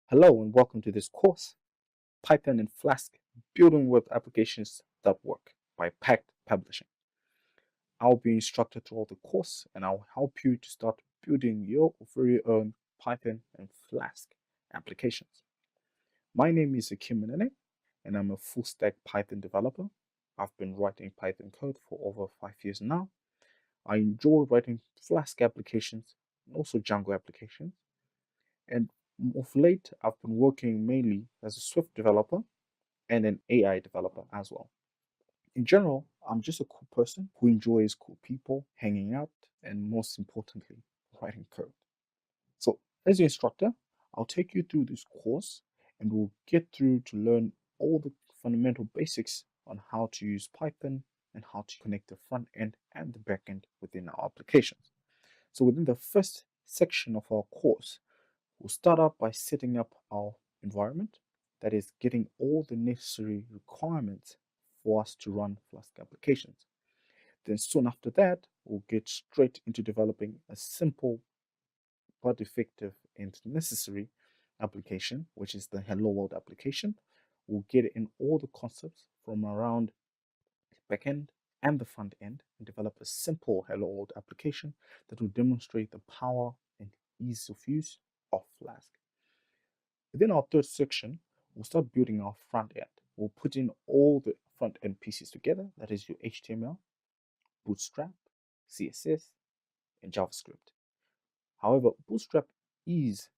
Hello and welcome to this course, Python and Flask, Building Web Applications That Work by Pact Publishing. I'll be instructor throughout the course and I'll help you to start building your very own Python and Flask applications. My name is Akim Menene and I'm a full stack Python developer. I've been writing Python code for over 5 years now. I enjoy writing Flask applications and also Django applications. And of late, I've been working mainly as a Swift developer and an AI developer as well. In general, I'm just a cool person who enjoys cool people, hanging out, and most importantly, writing code. So, as your instructor, I'll take you through this course and we'll get through to learn all the fundamental basics on how to use Python and how to connect the front end and the back end within our applications. So, within the first section of our course, we'll start out by setting up our environment, that is, getting all the necessary requirements for us to run Flask applications. Then, soon after that, we'll get straight into developing a simple but effective and necessary application, which is the Hello World application. We'll get in all the concepts from around the backend and the front end and develop a simple Hello World application that will demonstrate the power and ease of use of Flask. Within our third section, we'll start building our front end. We'll put in all the front end pieces together, that is your HTML, Bootstrap, CSS, and JavaScript. However, Bootstrap is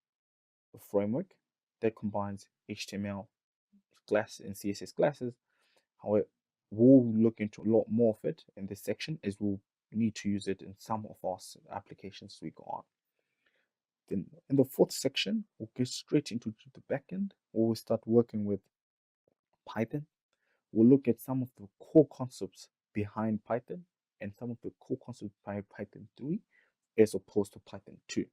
a framework that combines HTML class and CSS classes. However, we'll look into a lot more of it in this section as we'll need to use it in some of our applications as we go on. Then in the fourth section, we'll get straight into the backend where we'll start working with Python. We'll look at some of the core concepts behind Python and some of the core concepts behind Python 3 as opposed to Python 2.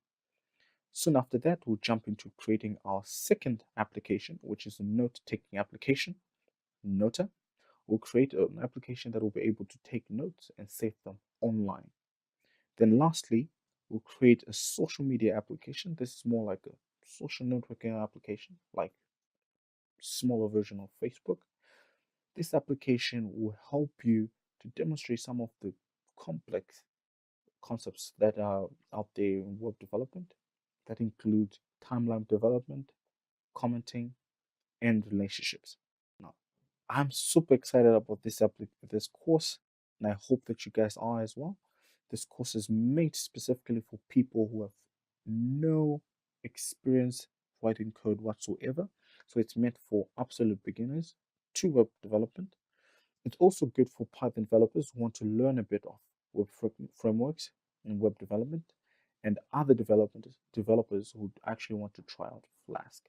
Soon after that, we'll jump into creating our second application, which is a note-taking application, Nota. We'll create an application that will be able to take notes and save them online. Then lastly, we'll create a social media application. This is more like a social networking application, like smaller version of Facebook. This application will help you to demonstrate some of the complex concepts that are out there in web development that include timeline development, commenting, and relationships. Now, I'm super excited about this course, and I hope that you guys are as well. This course is made specifically for people who have no experience writing code whatsoever. So it's meant for absolute beginners to web development. It's also good for Python developers who want to learn a bit of web frameworks and web development, and other developers who actually want to try out Flask.